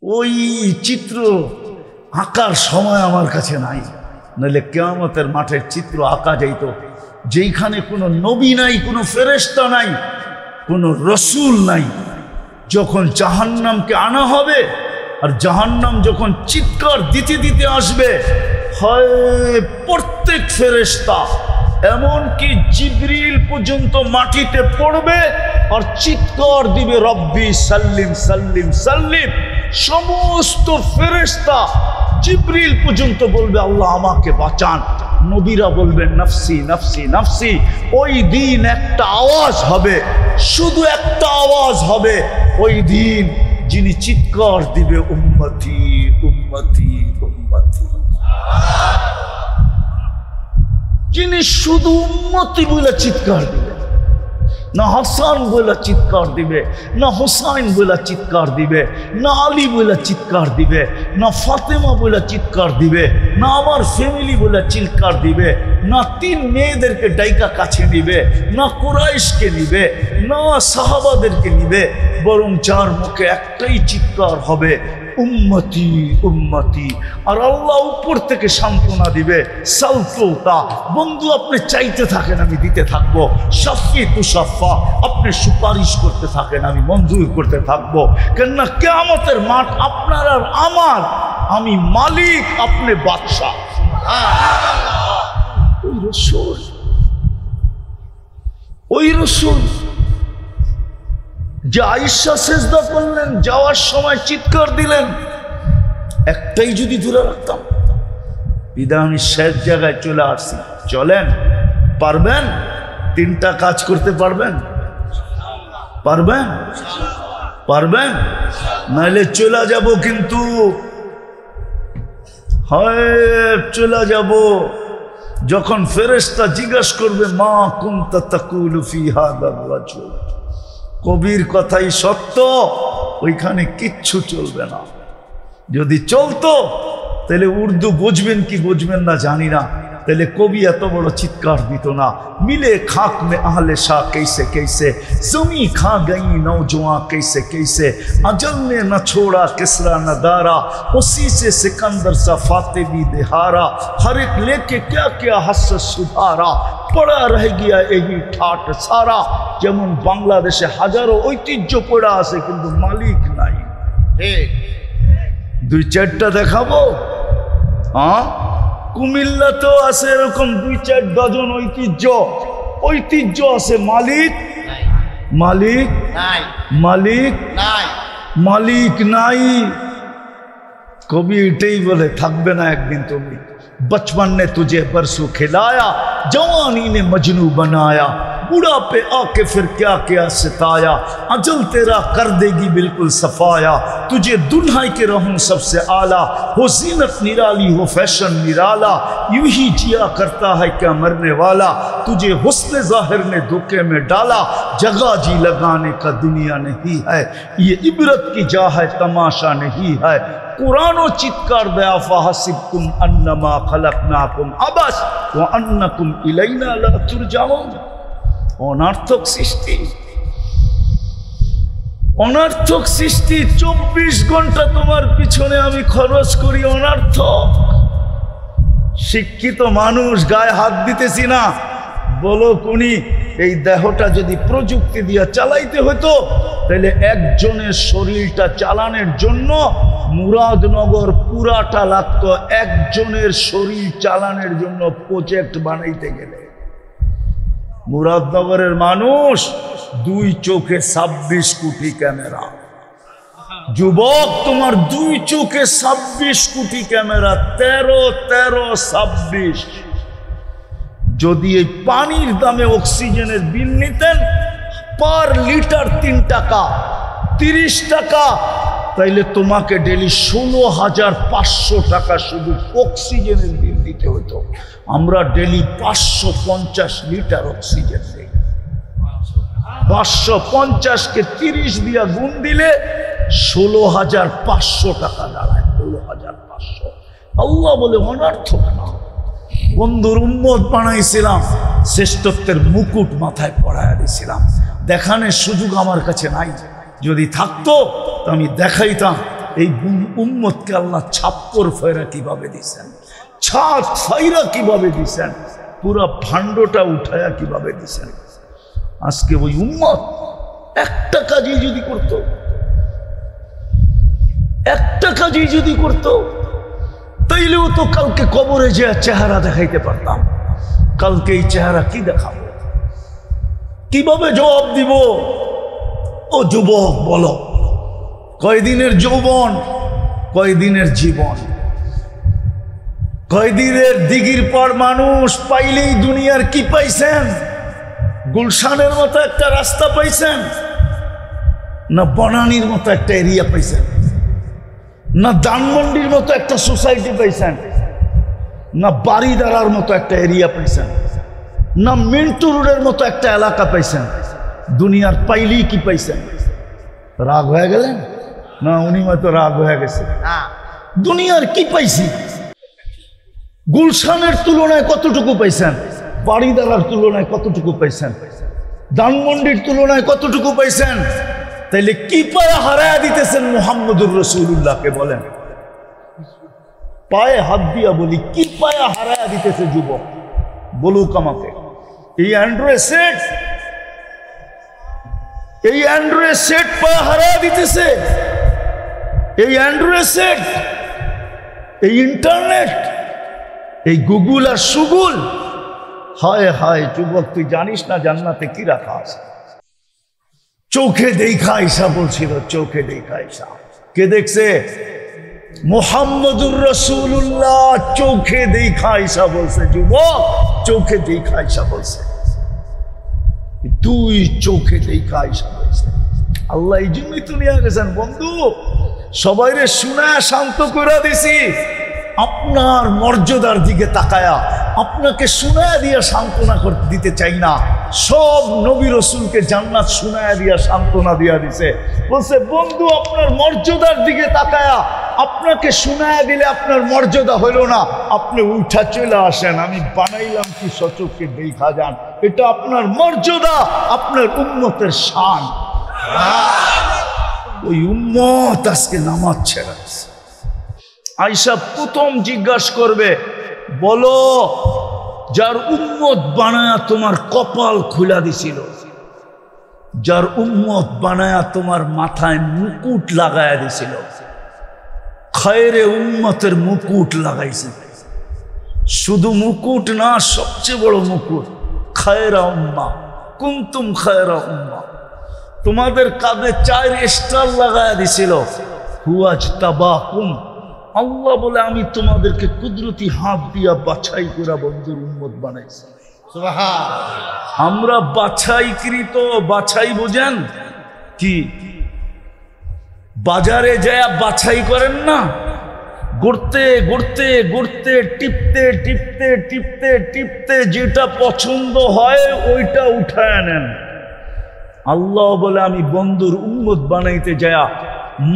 ওই চিত্র আঁকার সময় আমার কাছে নাই, নইলে কিয়ামতের মাঠের চিত্র আঁকা যাইত যেইখানে কোনো নবী নাই, কোনো ফেরেশতা নাই, কোনো রসুল নাই। যখন জাহান্নামকে আনা হবে আর জাহান্নাম যখন চিৎকার দিতে দিতে আসবে, হয় প্রত্যেক ফেরেশতা এমনকি জিবরিল পর্যন্ত মাটিতে পড়বে আর চিৎকার দিবে রব্বি সাল্লিম সাল্লিম সাল্লিম। সমস্ত ফেরেশতা জিবরিল পর্যন্ত বলবে আল্লাহ আমাকে বাঁচান, নবীরা বলবেন নফসি নফসি নফসি। ওই দিন একটা আওয়াজ হবে, শুধু একটা আওয়াজ হবে ওই দিন, যিনি চিৎকার দিবে উম্মতি উম্মতি উম্মতি, যিনি শুধু উম্মতি বলে চিৎকার দিবে, না হাসান বলে চিৎকার দিবে, না হুসাইন বলে চিৎকার দিবে, না আলী বলে চিৎকার দিবে, না ফাতেমা বলে চিৎকার দিবে, না আমার ফ্যামিলি বলে চিৎকার দিবে, না তিন মেয়েদেরকে ডাইকা কাছে নিবে, না কুরাইশকে নিবে, না সাহাবাদেরকে নিবে, বরং যার মুখে একটাই চিৎকার হবে উম্মতি উম্মতি। আর আল্লাহ উপর থেকে সান্ত্বনা দিবে সালফা, বন্ধু আপনি চাইতে থাকেন আমি দিতে থাকবো, শাফি তুষাফা আপনি সুপারিশ করতে থাকেন আমি মঞ্জুর করতে থাকবো। কেননা কিয়ামতের মাঠ আপনার আর আমার, আমি মালিক আপনি বাদশা। ওই রসূল, ওই রসূল যে আয়েশা সেজদা করলেন, যাওয়ার সময় চিৎকার দিলেন, একটাই যদি ধরে রাখতাম, বিধান আমি শেষ জায়গায় চলে আসছি। চলেন, পারবেন? তিনটা কাজ করতে পারবেন? পারবেন? পারবেন? নাইলে চলে যাব, কিন্তু হয় চলে যাব যখন ফেরেশতা জিজ্ঞাসা করবে মা কুনতা তাকুলু ফি হাদার রাজুল, কবির কথাই সত্য, ওইখানে কিচ্ছু চলবে না। যদি চলতো তাহলে উর্দু বুঝবেন কি বুঝবেন না জানি না, তাহলে কবি এত বড় চিৎকার দিত না। মিলে খাক মে আহলে শাহ कैसे कैसे, जमी खा गई नौजवान कैसे कैसे, अजल ने न छोड़ा किसरा न दारा, उसी से सिकंदर सा फाते भी दिहारा, हर एक लेके क्या क्या हस सुधारा, पड़ा रह गया यही ठाट सारा। যেমন বাংলাদেশে হাজারো ঐতিহ্য পড়া আছে কিন্তু মালিক নাই। ঠিক, দুই চারটা দেখাবো। হ্যাঁ, কুমিল্লাতেও আছে এরকম দুই চার ডজন ঐতিহ্য, ঐতিহ্য আছে, মালিক মালিক মালিক মালিক নাই। কবি এটাই বলে থাকবে না একদিন তুমি। बचपन ने तुझे बरसों खिलाया, जवानी ने मजनू बनाया, बुढ़ापे आके फिर क्या क्या सिताया, अजल तेरा कर देगी बिल्कुल सफाया, तुझे दुल्हा के रहूं सबसे आला, हो जीनत निराली हो फैशन निराला, यूं ही जिया करता है क्या मरने वाला, तुझे हुस्न जाहिर ने धोखे में डाला, जगह जी लगाने का दुनिया नहीं है, ये इबरत की जा है तमाशा नहीं है। कुरानो चित्कार दया फाहसिबकुम अन्नमा खलकनाकुम अबस व अन्नकुम इलैना ला तुरजाउन। অনার্থক সৃষ্টি, অনার্থক সৃষ্টি। 24 ঘন্টা তোমার পিছনে আমি খরচ করি, অনার্থক। শিক্ষিত মানুষ গায়ে হাত দিতেছি না, বলো কোনি এই দেহটা যদি প্রযুক্তি দিয়ে চালাইতে হতো তাহলে একজনের শরীরটা চালানোর জন্য মুরাদনগর পুরাটা লাগতো, একজনের শরীর চালানোর জন্য প্রজেক্ট বানাইতে গেলে। মুরাদনগরের মানুষ দুই চোখে 26 কোটি ক্যামেরা। যুবক, তোমার দুই চোখে 26 কোটি ক্যামেরা, 13 যদি এই পানির দামে অক্সিজেনের বিল নিতেন পার লিটার 3 টাকা 30 টাকা, তাইলে তোমাকে ডেলি 16,500 টাকা শুধু অক্সিজেনের বিল দিতে হতো। আমরা ডেলি 550 লিটার অক্সিজেন দিই। 550-কে 30 দিয়া গুণ দিলে 16,500 টাকা দাঁড়ায়। 16,500। আল্লাহ বলে অনার্থক না। বন্ধুর উম্মত বানাইছিলাম, শ্রেষ্ঠত্বের মুকুট মাথায় পড়াইয়া দিয়েছিলাম। দেখানোর সুযোগ আমার কাছে নাই, যদি থাকতো তো আমি দেখাইতাম। এই উম্মতকে আল্লাহ ছাপ্পর ফয়রা কিভাবে দিছেন, ছাদ ফাইরা কিভাবে দিছেন, পুরা ভাণ্ডটা উঠায়া কিভাবে দিছেন। আজকে ওই উম্মত একটা কাজই যদি করত, একটা কাজই যদি করত, তাইলেও তো কালকে কবরে যে চেহারা দেখাইতে পারতাম। কালকে এই চেহারা কি দেখাবো, কিভাবে জবাব দিব? ও যুবক বলো, কয়দিনের যৌবন, কয়দিনের জীবন, কয়দিনের দিঘির পর মানুষ পাইলেই দুনিয়ার কি পাইছেন? গুলশানের মতো একটা রাস্তা পাইছেন, না বনানীর মতো একটা এরিয়া পাইছেন, না ধানমন্ডির মতো একটা সোসাইটি পাইছেন, না বাড়িদারার মতো একটা এরিয়া পাইছেন, না মিন্টু রোডের মতো একটা এলাকা পাইছেন। দুনিয়ার পাইলেই কি পাইছেন? রাগ হয়ে গেলেন? না, উনি হয়তো রাগ হয়ে গেছে। দুনিয়ার কি পাইছি? গুলশানের তুলনায় কতটুকু পাইছেন? বাড়িদারার তুলনায় কতটুকু পাইছেন? ধানমন্ডির তুলনায় কতটুকু পাইছেন? তাইলে কি পায়ে হারায়া দিতেছেন মুহাম্মদুর রাসূলুল্লাহকে? বলেন, পায়ে হাত দিয়া বলি, কি পায়ে হারায়া দিতেছে যুবক? বলুক আমাকে। এই অ্যান্ড্রয়েড সেট, এই অ্যান্ড্রয়েড সেট পায়ে হারায়া দিতেছে। এই অ্যান্ড্রয়েড সেট, এই ইন্টারনেট, এই গুগল আর সুগুল। হায় হায় যুবক, তুই জানিস না জান্নাতে কি রাখা আছে? চোখে দেখা ঈসা বলছিল, চোখে দেখা ঈসা। কে দেখছে? মুহাম্মদুর রাসূলুল্লাহ চোখে দেখা ঈসা বলছে। যুবক, চোখে দেখা ঈসা বলছে, তুই চোখে দেখা ঈসা বলছে। আল্লাহ এই জন্যই তো নিয়ে গেছেন বন্ধু, সবাইরে শুনায়া শান্ত করে দিছি। আপনার মর্যাদার দিকে তাকায়া আপনাকে শুনায়া দিয়া সান্ত্বনা দিতে চাই না। সব নবী রসুলকে জান্নাত শুনায়া দিয়া সান্ত্বনা দিয়া দিছে। বলছে বন্ধু, আপনার মর্যাদার দিকে তাকায়া আপনাকে শুনায়া দিলে আপনার মর্যাদা হইল না, আপনি উঠা চলে আসেন, আমি বানাইলাম কি সচক্ষে দেখা যান। এটা আপনার মর্যাদা, আপনার উম্মতের শান। ওই উম্মত আজকে নামাজ ছেড়ে দিছে। আয়েশা প্রথম জিজ্ঞাসা করবে, বলো যার উম্মত বানায়া তোমার কপাল খুলা দিছিল, যার উম্মত বানায়া তোমার মাথায় মুকুট লাগায়া দিছিল, খায়রে উম্মতের মুকুট লাগাইছে। শুধু মুকুট না, সবচেয়ে বড় মুকুট, খায়রা উম্মাহ কুনতুম খায়রা উম্মাহ। তোমাদের কাঁধে 4 স্টার লাগায়া দিছিল। হুয়াজ তাবাকুম, আল্লাহ বলে আমি তোমাদেরকে কুদরতি হাত দিয়া বাছাই করে বন্ধুর উম্মত বানাইছি। আমরা বাছাইকৃত, বাছাই বোঝেন কি? বাজারে যায় বাছাই করেন না, ঘুরতে ঘুরতে ঘুরতে টিপতে টিপতে টিপতে টিপতে যেটা পছন্দ হয় ওইটা উঠায় নেন। আল্লাহ বলে আমি বন্ধুর উম্মত বানাইতে যায়া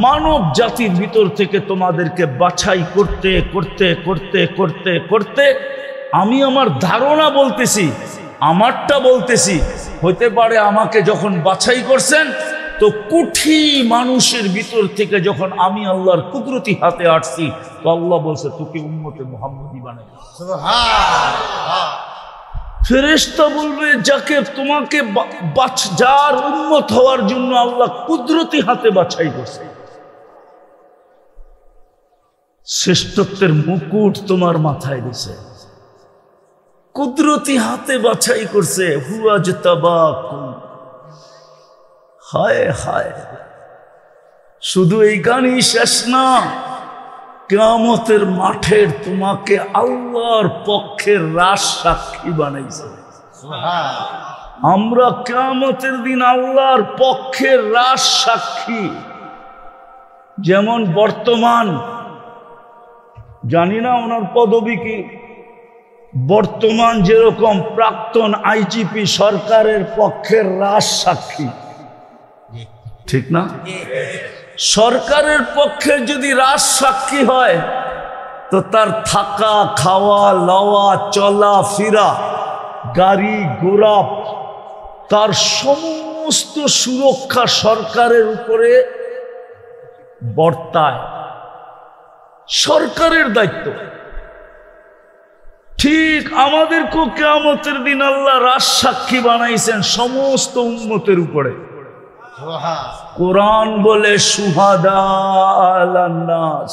মানব জাতির ভিতর থেকে তোমাদেরকে বাছাই করতে করতে করতে করতে করতে আমি আমার ধারণা বলতেছি, আমারটা বলতেছি, হইতে পারে আমাকে যখন বাছাই করছেন তো কোটি মানুষের ভিতর থেকে যখন আমি আল্লাহর কুদরতি হাতে আসছি, তো আল্লাহ বলছে তোকে উম্মতে মুহাম্মদী বানাই। ফেরেশতা বলবে যাকে তোমাকে যার উম্মত হওয়ার জন্য আল্লাহ কুদরতি হাতে বাছাই করছে, শ্রেষ্ঠত্বের মুকুট তোমার মাথায় দিছে, কুদরতি হাতে বাছাই করছে। হুয়াজ তাবাকুম। হায় হায়, শুধু এই গানই শেষ না, কিয়ামতের মাঠের তোমাকে আল্লাহর পক্ষের রাজ সাক্ষী বানাইছে। আমরা কিয়ামতের দিন আল্লাহর পক্ষের রাজ সাক্ষী। যেমন বর্তমান, জানি না ওনার পদবি কি, বর্তমান যেরকম প্রাক্তন আইজিপি সরকারের পক্ষের রাজ সাক্ষী, ঠিক না? সরকারের পক্ষে যদি রাজ সাক্ষী হয় তো তার থাকা খাওয়া লওয়া চলা ফিরা, গাড়ি ঘোড়া, তার সমস্ত সুরক্ষা সরকারের উপরে বর্তায়, সরকারের দায়িত্ব। ঠিক আমাদেরকেও কিয়ামতের দিন আল্লাহ রাজসাক্ষী বানাইছেন সমস্ত উম্মতের উপরে। কোরআন বলে শুহাদা আলান নাস,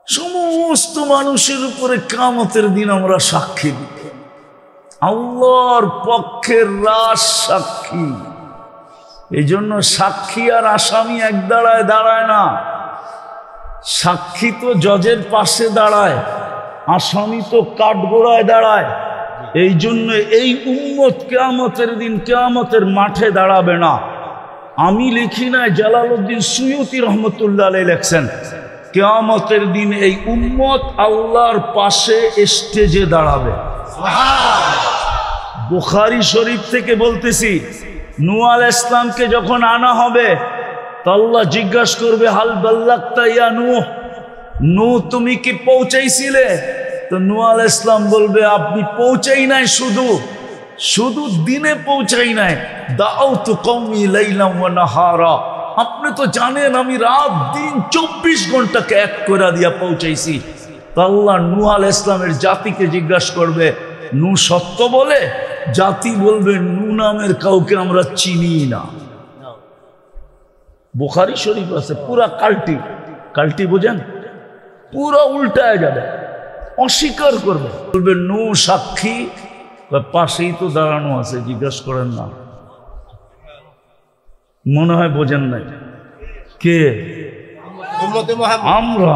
সমস্ত মানুষের উপরে কিয়ামতের দিন আমরা সাক্ষী দিব, আল্লাহর পক্ষের রাজ সাক্ষী। এই জন্য সাক্ষী আর আসামি এক দাঁড়ায় দাঁড়ায় না। সাক্ষী তো জজের পাশে দাঁড়ায়, আসামি তো কাঠগোড়ায় দাঁড়ায়। এই জন্য এই উম্মত কিয়ামতের দিন কিয়ামতের মাঠে দাঁড়াবে না। আমি লিখি নাই, জালালউদ্দিন সুয়ুতি রহমতুল্লাহ আলাইহি লেখছেন, কিয়ামতের দিন এই উম্মত আল্লাহর পাশে স্টেজে দাঁড়াবে। বুখারী শরীফ থেকে বলতেছি, নূহ আলাইহিস সালামকে যখন আনা হবে তো আল্লাহ জিজ্ঞাসা করবে, হাল বাল্লাগতা ইয়া নূহ, নূহ তুমি কি পৌঁছাইছিলে? তো নূহ আলাইহিস সালাম বলবে, আপনি পৌঁছাই নাই, শুধু দিনে পৌঁছাই নাই, দাউতু কওমি লাইলাম ওয়া নাহারা, আপনি তো জানেন আমি রাত দিন 24 ঘন্টাকে এক করে দিয়া পৌঁছাইছি। তো আল্লাহ নূহ আলাইহিস সালামের জাতিকে জিজ্ঞাসা করবে, নূহ সত্য বলে? জাতি বলবে, নূহ নামের কাউকে আমরা চিনি না। বুখারী শরীফ আছে। পুরা কাল্টি বোঝেন, পুরা উল্টায় যাবে, অস্বীকার করবে, বলবে নূহ সাক্ষী, পাশেই তো দাঁড়ানো আছে, জিজ্ঞাসা করেন না। মনে হয় বোঝেন নাই। কে? আমরা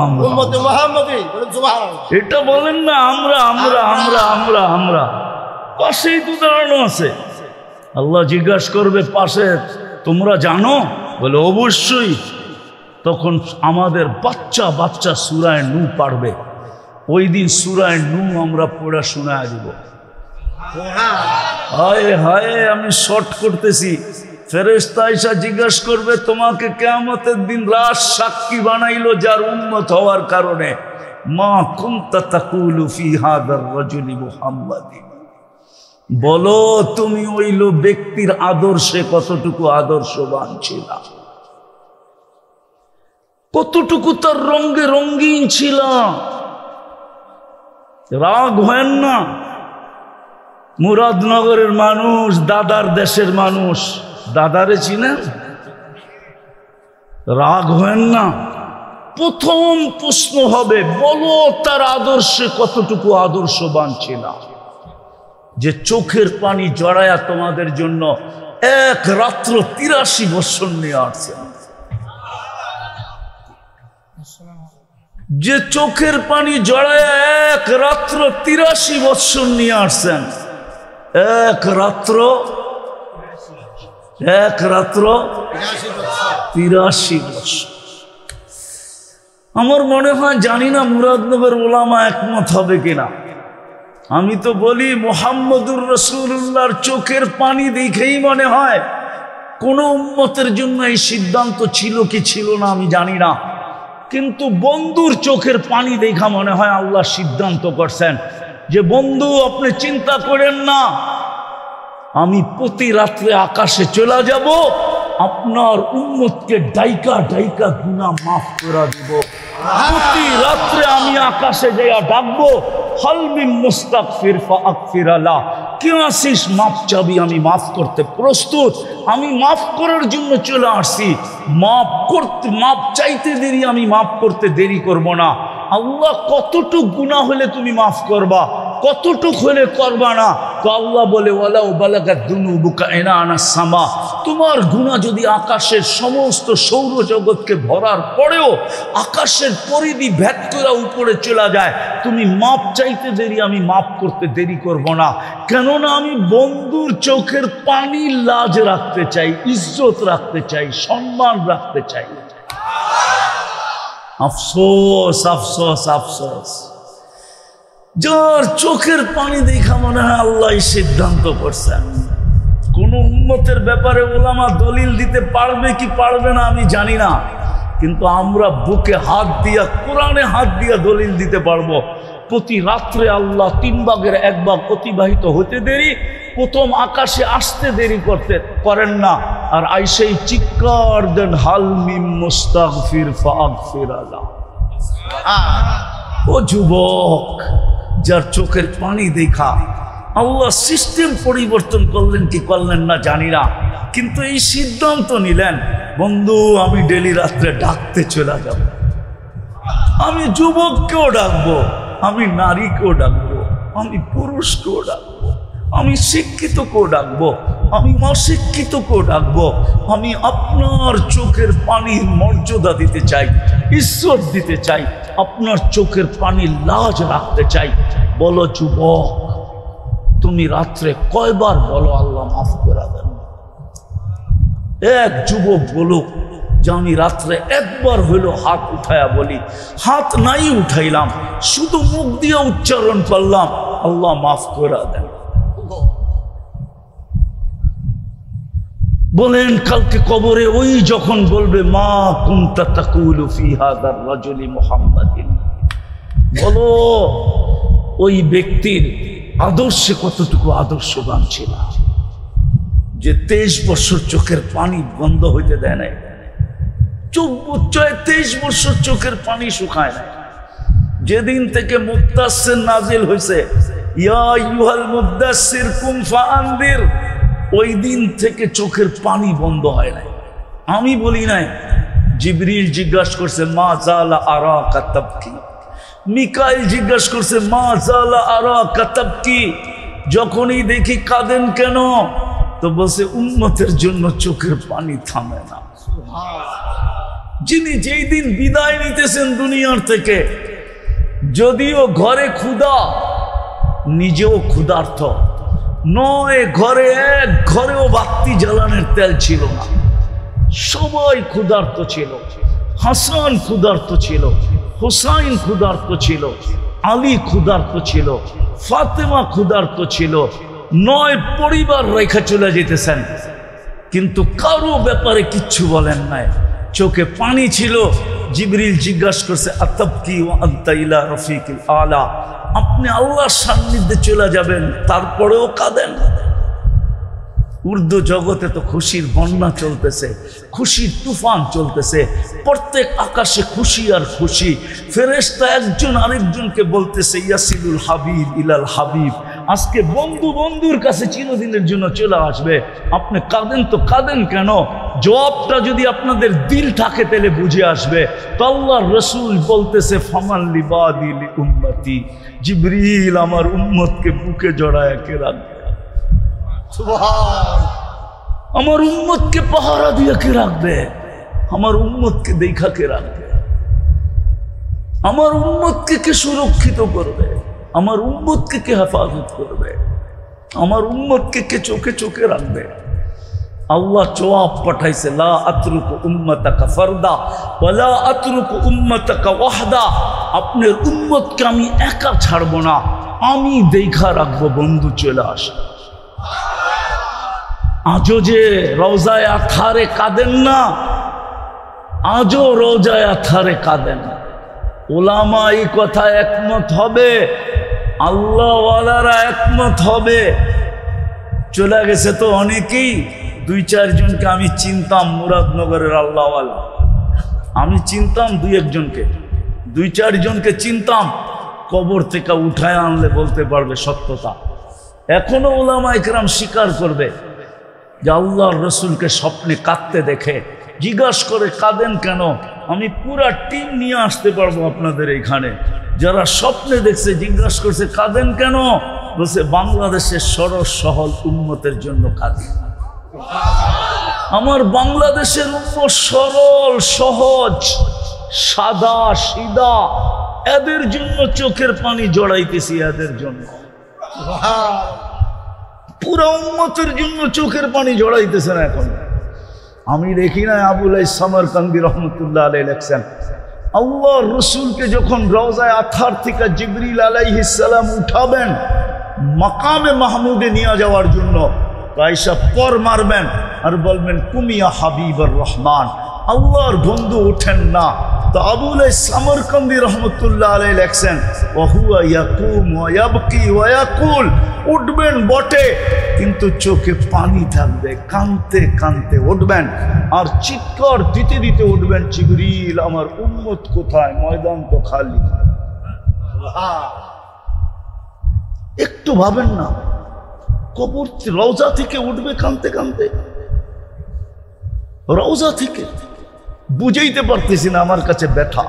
এটা বলেন না, আমরা পাশেই তো দাঁড়ানো আছে। আল্লাহ জিজ্ঞাসা করবে, পাশে তোমরা জানো? বলে অবশ্যই। তখন আমাদের বাচ্চা বাচ্চা সূরা নূহ পারবে। ওই দিন সূরা নূহ আমরা পড়া শোনায় দিব। হায় হায়, আমি শর্ট করতেছি। ফেরেশতা আয়েশা জিজ্ঞাসা করবে, তোমাকে কিয়ামতের দিন রাজ সাক্ষী বানাইলো যার উম্মত হওয়ার কারণে, মা কুনতা তাকুলু ফি হাদার রাজুলি মুহাম্মাদিন, বলো তুমি ওই ব্যক্তির আদর্শে কতটুকু আদর্শবান ছিল, কতটুকু তার রঙে রঙিন ছিল। রাগ হয় না, মুরাদনগরের মানুষ, দাদার দেশের মানুষ, দাদারে চিনেন? রাগ হয় না। প্রথম প্রশ্ন হবে, বলো তার আদর্শে কতটুকু আদর্শবান ছিল, যে চোখের পানি জড়ায়া তোমাদের জন্য এক রাত্র 83 বছর নিয়ে আসছেন, যে চোখের পানি জড়ায়া এক রাত্র 83 বছর নিয়ে আসছেন, এক রাত্র 83 বছর। আমার মনে হয়, জানি না মুরাদনগর ওলামা একমত হবে কিনা, আমি তো বলি মুহাম্মদুর রাসূলুল্লাহর চোখের পানি দেখেই মনে হয় কোন উম্মতের জন্য এই সিদ্ধান্ত ছিল কি ছিল না আমি জানি না, কিন্তু বন্ধুর চোখের পানি দেখা মনে হয় আল্লাহ সিদ্ধান্ত করছেন যে বন্ধু আপনি চিন্তা করেন না, আমি প্রতি রাত্রে আকাশে চলে যাব, আপনার উম্মতকে ডাইকা ডাইকা গুনাহ মাফ করে দেব। প্রতি রাত্রে আমি আকাশে যাইয়া ডাকবো, হাল মিন মুস্তাগফির ফাগফির লা, কে আসিস মাফ চাবি, আমি মাফ করতে প্রস্তুত, আমি মাফ করার জন্য চলে আসছি। মাফ চাইতে দেরি, আমি মাফ করতে দেরি করব না। আল্লাহ কতটুক গুনাহ হলে তুমি মাফ করবা, কতটুক হলে করবা না? তো আল্লাহ বলে, ওয়ালাউ বালাগাত যুনুবুকা ইনানাস সামা, তোমার গুনাহ যদি আকাশের সমস্ত সৌরজগৎকে ভরার পরেও আকাশের পরিধি ভেদ করে উপরে চলে যায়, তুমি মাপ চাইতে দেরি, আমি মাফ করতে দেরি করব না। কেননা আমি বন্ধুর চোখের পানি লাজ রাখতে চাই, ইজ্জত রাখতে চাই, সম্মান রাখতে চাই। আফসোস আফসোস আফসোস, যার চোখের পানি দেখা মনে হয় আল্লাহ সিদ্ধান্ত করছেন। কোন উম্মতের ব্যাপারে ওলামা দলিল দিতে পারবে কি পারবে না আমি জানি না, কিন্তু আমরা বুকে হাত দিয়া, কোরআনে হাত দিয়া দলিল দিতে পারবো। প্রতি রাত্রে আল্লাহ 3 ভাগের 1 ভাগ অতিবাহিত হতে দেরি, প্রথম আকাশে আসতে দেরি করেন না, আর আইসেই চিৎকার দেন হাল মিম মুস্তাগফির ফাগফির আলাহ। ও যুবক, যার চোখের পানি দেখা আল্লাহ সিস্টেম পরিবর্তন করলেন কি করলেন না জানি না, কিন্তু এই সিদ্ধান্ত নিলেন, বন্ধু আমি ডেলি রাত্রে ডাকতে চলে যাব। আমি যুবককেও ডাকবো, আমি নারীকেও ডাকবো, আমি পুরুষকেও ডাকবো, আমি শিক্ষিতকেও ডাকবো, আমি অশিক্ষিতকেও ডাকবো। আমি আপনার চোখের পানির মর্যাদা দিতে চাই, ইজ্জত দিতে চাই, আপনার চোখের পানির লাজ রাখতে চাই। বলো যুবক, তুমি রাত্রে কয়বার বলো আল্লাহ মাফ করে দেন? এক যুবক বলুক যে আমি রাত্রে একবার হইলো হাত উঠায়া বলি, হাত নাই উঠাইলাম, শুধু মুখ দিয়ে উচ্চারণ করলাম আল্লাহ মাফ করে দেন। বলেন কালকে কবরে ওই যখন বলবে মা কুনতা তাকুলু ফি হাযার রাজুলি মুহাম্মাদিন, বলো ওই ব্যক্তির আদর্শে কতটুকু আদর্শবান ছিল, যে 23 বছর চোখের পানি বন্ধ হইতে দেয় নাই, 23 বছর চোখের পানি শুকায় নাই। যেদিন থেকে মুদাসসির নাজিল হয়েছে, ইয়া আইয়ুহাল মুদাসসির কুম ফাআনদির, ওই দিন থেকে চোখের পানি বন্ধ হয় নাই। আমি বলি নাই, জিবরিল জিজ্ঞাসা করছে মা জালা আরাকা তাবকি, মিকাইল জিজ্ঞাসা করছে মা জালা আরাকা তাবকি, যখনই দেখি কাঁদেন কেন, তো বলছে উম্মতের জন্য চোখের পানি থামে না। যিনি যেই দিন বিদায় নিতেছেন দুনিয়ার থেকে, যদিও ঘরে ক্ষুধা, নিজেও ক্ষুধার্ত নয়, ঘরে এক ঘরেও বাতি জ্বালানোর তেল ছিল না, সবাই ক্ষুধার্ত ছিল। হাসান ক্ষুধার্ত ছিল, হুসাইন ক্ষুধার্ত ছিল, আলী ক্ষুধার্ত ছিল, ফাতেমা ক্ষুধার্ত ছিল, 9 পরিবার রেখা চলে যেতেছেন, কিন্তু কারো ব্যাপারে কিচ্ছু বলেন নাই, চোখে পানি ছিল। জিবরিল জিজ্ঞাসা করছে আতাবকি ওয়া আনতা ইলা রফিকিল আলা, আপনি আল্লাহর সান্নিধ্যে চলে যাবেন তারপরেও কাঁদেন? উর্দু জগতে তো খুশির বন্যা চলতেছে, খুশির তুফান চলতেছে, প্রত্যেক আকাশে খুশি আর খুশি। ফেরেশতা একজন আরেকজনকে বলতেছে ইয়াসিলুল হাবিব ইলাল হাবিব, আজকে বন্ধু বন্ধুর কাছে চিরদিনের জন্য চলে আসবে, আপনি কাঁদেন তো কাঁদেন কেন? জবাবটা যদি আপনাদের দিল থাকে তাহলে বুঝে আসবে। তো আল্লাহর রাসূল বলতেছে ফামান লিবাদি লি উম্মতি, জিবরিল আমার উম্মতকে বুকে জড়ায় কে রাখবে, আমার উম্মতকে পাহারা দিয়ে কে রাখবে, আমার উম্মতকে দেখা কে রাখবে, আমার উম্মতকে কে সুরক্ষিত করবে, আমার উম্মতকে কে হেফাজত করবে, আমার উম্মতকে কে চোখে চোখে রাখবে। আল্লাহ জবাব পাঠাইছে লা আতরুকু উম্মতাকা ফারদা ওয়ালা আতরুকু উম্মতাকা ওয়াহদা, আপনার উম্মতকে আমি একা ছাড়বো না, আমি দেখা রাখবো, বন্ধু চলে আসে। আজও যে রওজায়ে আতহারে কাঁদেন না, আজও রওজায়ে আতহারে কাঁদেন। উলামা এই কথা একমত হবে, আল্লাহওয়ালারা একমত হবে। চলে গেছে তো অনেকেই, 2-4 জনকে আমি চিনতাম মুরাদনগরের আল্লাহওয়ালা, আমি চিনতাম 2-1 জনকে, 2-4 জনকে চিনতাম, কবর থেকে উঠায় আনলে বলতে পারবে সত্যতা। এখনো উলামা ইকরাম স্বীকার করবে যে আল্লাহর রসুলকে স্বপ্নে কাঁদতে দেখে, জিজ্ঞাসা করে কাঁদেন কেন, আমি পুরা টিম নিয়ে আসতে পারবো আপনাদের এইখানে। যারা স্বপ্নে দেখছে জিজ্ঞাসা করছে কাঁদেন কেন, বলছে বাংলাদেশের সরস সহল উম্মতের জন্য কাঁদি। আমার বাংলাদেশের উম্মত সরল সহজ সাদা সিধা, এদের জন্য চোখের পানি জড়াইতেছি, এদের জন্য পুরা উম্মতের জন্য চোখের পানি জড়াইতেছেন। এখন আমি দেখি না আবুল সামরকান্দি রহমতুল্লাহ আলাইহি লেখছেন, আল্লাহর রসুলকে যখন রওজায়ে আতহার থেকে জিবরিল আলাইহিস সালাম উঠাবেন মাকামে মাহমুদে নিয়ে যাওয়ার জন্য, আয়েশা পর মারবেন আর বলবেন কুমিয়া হাবিবুর রহমান, আল্লাহর বন্ধু ওঠেন না, তো আবুল সামরকন্দি রহমতুল্লাহ আলাইহি লেখছেন ওয়াহুয়া ইয়াকুম ওয়া ইয়াবকি ওয়া ইয়াকুল, উঠবেন বটে কিন্তু চোখে পানি থাকবে, কাঁদতে কাঁদতে উঠবেন আর চিৎকার দিতে দিতে উঠবেন, জিবরিল আমার উম্মত কোথায়, ময়দান তো খালি। একটু ভাবেন না, কবর রওজা থেকে উঠবে কাঁদতে কাঁদতে, রওজা থেকে। বুঝাইতে পারতেছি না, আমার কাছে ব্যথা।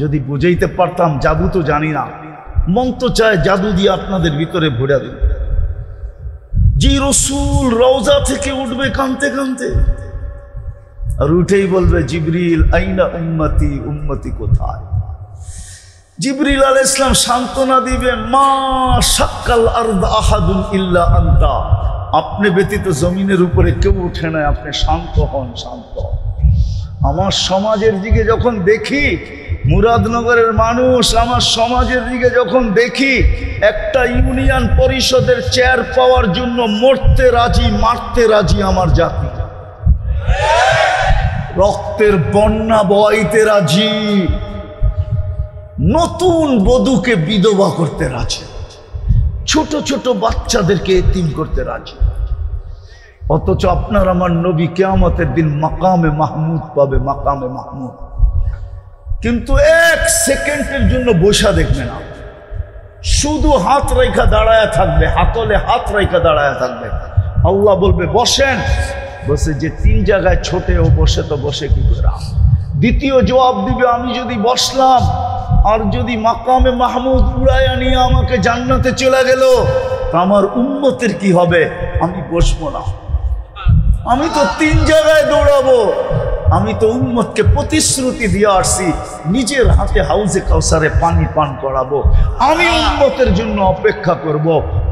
যদি বুঝাইতে পারতাম, জাদু তো জানি না, মন তো চায় জাদু দিয়ে আপনাদের ভিতরে ভরে দিন। জি রসুল রওজা থেকে উঠবে কাঁদতে কাঁদতে, আর উঠেই বলবে জিবরিল আইনা উম্মতি, উম্মতি কোথায়। জিবরিল আলাইহিস সালাম সান্ত্বনা দিবে, মা শাক্কাল আরদ আহাদুন ইল্লা আনতা, আপনি ব্যতীত জমিনের উপরে কেউ উঠে না, আপনি শান্ত হন, শান্ত। আমার সমাজের দিকে যখন দেখি, মুরাদনগরের মানুষ, আমার সমাজের দিকে যখন দেখি, একটা ইউনিয়ন পরিষদের চেয়ার পাওয়ার জন্য মরতে রাজি, মারতে রাজি আমার জাতি, রক্তের বন্যা বইতে রাজি, নতুন বধূকে বিধবা করতে রাজি, ছোট ছোট বাচ্চাদেরকে এতিম করতে রাজি। অথচ আপনার আমার নবী কিয়ামতের দিন মাকামে মাহমুদ পাবে, মাকামে মাহমুদ। কিন্তু এক সেকেন্ডের জন্য বসা দেখবে না, শুধু হাত রেখা দাঁড়ায় থাকবে, হাতলে হাত রেখা দাঁড়ায় থাকবে। আল্লাহ বলবে বসেন, বসে যে তিন জায়গায় ছোটে ও বসে, তো বসে কি করে। দ্বিতীয় জবাব দিবে, আমি যদি বসলাম আর যদি মাকামে মাহমুদ উড়াইয়া নিয়ে আমাকে জান্নাতে চলে গেল, তা আমার উম্মতের কি হবে? আমি বসবো না, আমি তো তিন জায়গায় দৌড়াবো। আমি তো উম্মতকে প্রতিশ্রুতি দিয়ে আসছি, নিজের হাতে হাউজে কাউসারে পানি পান করাবো, আমি উম্মতের জন্য অপেক্ষা করব।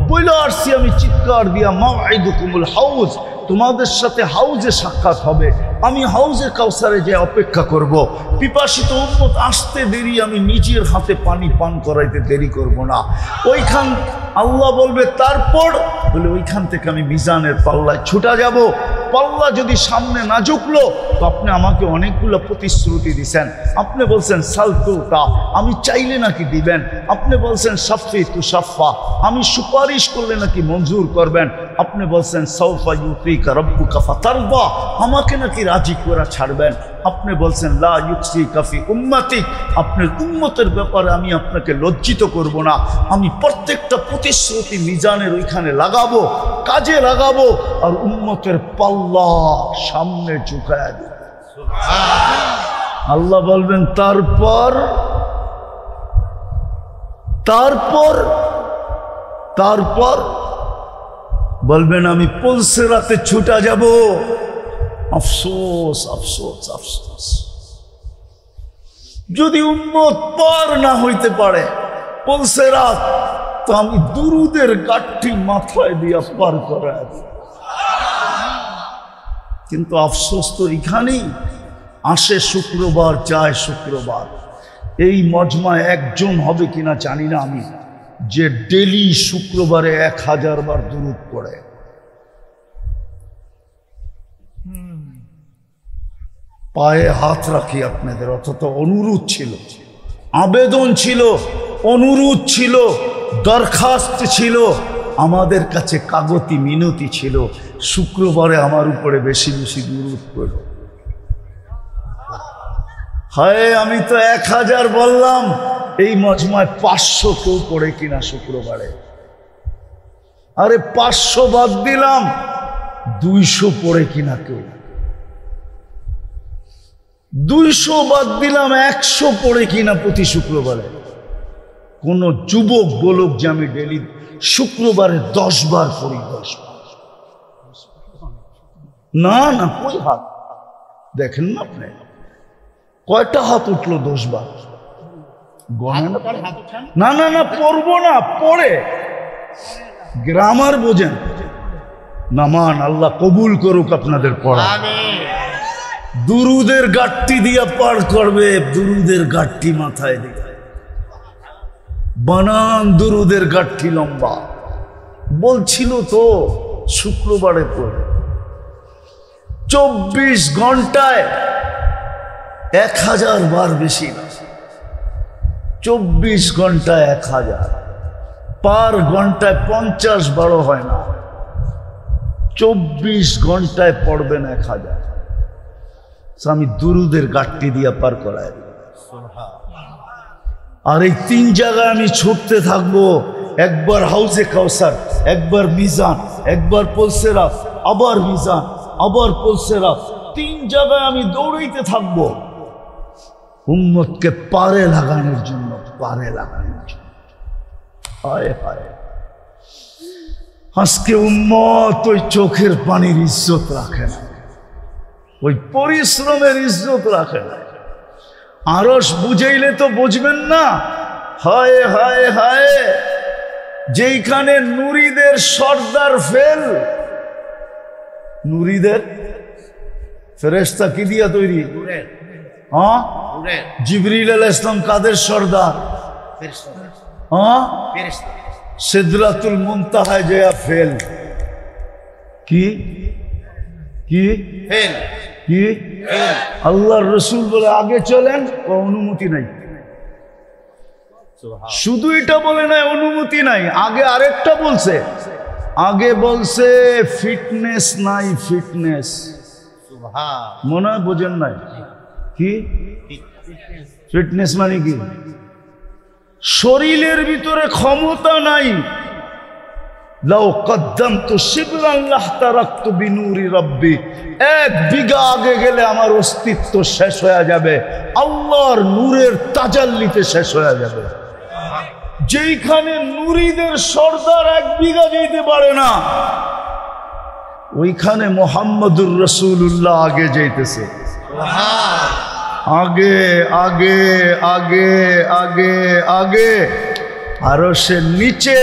বইলে আসছি আমি চিৎকার দিয়া, মাউইদুকুমুল হাউজ, তোমাদের সাথে হাউজে সাক্ষাৎ হবে, আমি হাউজে কাউসারে যে অপেক্ষা করব। পিপাসিত উম্মত আসতে দেরি, আমি নিজের হাতে পানি পান করাইতে দেরি করব না। ওইখান আল্লাহ বলবে তারপর, বলে ওইখান থেকে আমি মিজানের পাল্লায় ছুটা যাব। পাল্লা যদি সামনে না ঝুঁকলো, তো আপনি আমাকে অনেকগুলো প্রতিশ্রুতি দিছেন। আপনি বলছেন সালতুতা, আমি চাইলে নাকি দিবেন। আপনি বলছেন সাফি তু সাফা, আমি সুপারিশ করলে নাকি মঞ্জুর করবেন। আপনি বলছেন সৌফা ইউতিকা রব্বুকা ফাতারদা, আমাকে নাকি রাজি করে ছাড়বেন। আপনি বলছেন লা ইউকসিকা ফি উম্মতিক, আপনার উম্মতের ব্যাপারে আমি আপনাকে লজ্জিত করব না। আমি প্রত্যেকটা প্রতিশ্রুতি মিজানের ওইখানে লাগাবো, কাজে লাগাবো, আর উম্মতের পাল্লা সামনে ঝুঁকায় দেব। আল্লাহ বলবেন তারপর তারপর তারপর বলবেন আমি পুলসিরাতে ছুটা যাব। আফসোস আফসোস আফসোস, যদি উম্মত পার না হইতে পারে পুলসিরাত, তো আমি দুরুদের গাঠি মাথায় দিয়া পার করাই। কিন্তু আফসোস তো এখানেই, আসে শুক্রবার যায় শুক্রবার। এই মজমায় একজন হবে কিনা জানি না আমি, যে ডেলি শুক্রবারে 1000 বার দুরুদ পড়ে। পায়ে হাত রাখি আপনাদের, অথচ অনুরোধ ছিল, আবেদন ছিল, অনুরোধ ছিল, দরখাস্ত ছিল, আমাদের কাছে কাগতি মিনতি ছিল, শুক্রবারে আমার উপরে বেশি বেশি দুরুদ পড়ো। হায় আমি তো 1000 বললাম, এই মজমায় 500 কেউ পড়ে কিনা শুক্রবারে। আরে 500 বাদ দিলাম, 200 পড়ে কিনা কেউ। 200 বাদ দিলাম, 100 পড়ে কিনা প্রতি শুক্রবারে। কোন যুবক বলুক যে আমি ডেলি শুক্রবারে 10 বার পড়ি, 10 বার। না না, কই হাত দেখেন না আপনি, কয়টা হাত উঠলো 10 বার? না না না, পড়বো না, পড়ে গ্রামার বোঝেন। নামান আল্লাহ কবুল করুক আপনাদের পড়া। দুরুদের গাঠটি দিয়া পার করবে, দুরুদের গাঠটি মাথায় দিয়ে বানান, দুরুদের গাঠটি লম্বা। বলছিল তো শুক্রবারে পড়ে 24 ঘন্টায় 1000 বার বেশি না, 24 ঘন্টায় 1000, পার ঘন্টায় 50 বারো হয় না, 24 ঘন্টায় পড়বেন 1000। আমি দুরুদের গাঠটি দিয়া পার করাই। আর এই 3 জায়গায় আমি ছুটতে থাকবো, একবার হাউজে কাউসার, একবার মিজান, একবার পোলসেরাত, আবার মিজান, আবার পোলসেরাত, 3 জায়গায় আমি দৌড়াইতে থাকবো উম্মতকে পারে লাগানোর জন্য, পারে লাগানোর জন্য। হায় হায়, আজকে উম্মত ওই চোখের পানির ইজ্জত রাখে না, ওই পরিশ্রমের ইজ্জত রাখে না। আরশ বুঝাইলে তো বুঝবেন না। হায় হায় হায়, যেইখানে নুরিদের সর্দার ফেল, নুরিদের ফেরেশতা কি দিয়া তৈরি? হ্যাঁ, জিবরিল আলাইহিস সালাম কাদের সর্দার? হ্যাঁ, সিদরাতুল মুনতাহায় যায় ফেল। কি কি ফেল? কি আল্লাহর রাসূল বলে আগে চলেন, অনুমতি নাই। শুধু এটা বলে নাই অনুমতি নাই, আগে আরেকটা বলছে, আগে বলছে ফিটনেস নাই, ফিটনেস। মনে হয় বোঝেন নাই। কি ফিটনেস মানে কি? শরীরের ভিতরে ক্ষমতা নাই। লাউ কদ্দামতু শিবরান লাহতারাকতু বিনূরি রাব্বি, 1 বিঘা আগে গেলে আমার অস্তিত্ব শেষ হয়ে যাবে, আল্লাহর নূরের তাজাল্লিতে শেষ হয়ে যাবে। যেইখানে নুরিদের সর্দার 1 বিঘা যেতে পারে না, ওইখানে মুহাম্মদুর রাসূলুল্লাহ আগে যাইতেছে। আগে আগে আগে আগে আগে, আরো সে নিচে,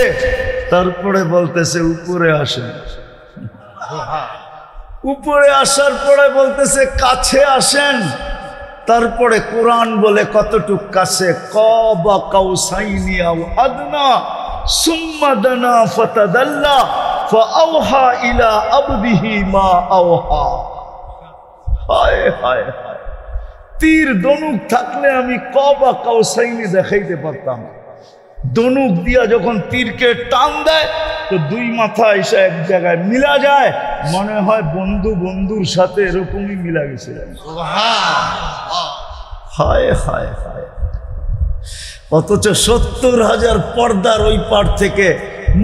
তারপরে বলতেছে উপরে আসেন। উপরে আসার পরে বলতেছে কাছে আসেন। তারপরে কোরআন বলে কতটুক কাছে, কাবা কাউসাইনি আও আদনা সুম্মা দানা ফাতাদাল্লা ফাআওহা ইলা আবদিহি মা আওহা। হায় হায় হায়, তীর দনুক থাকলে আমি কাবা কাউসাইনি দেখাইতে পারতাম। দনুক দিয়া যখন তীরকে টান দেয় তো 2 মাথা এসে এক জায়গায় মিলা যায়, মনে হয় বন্ধু বন্ধুর সাথে এরকমই মিলা গেছে। হায় হায় হায়, অথচ 70,000 পর্দার ওই পার থেকে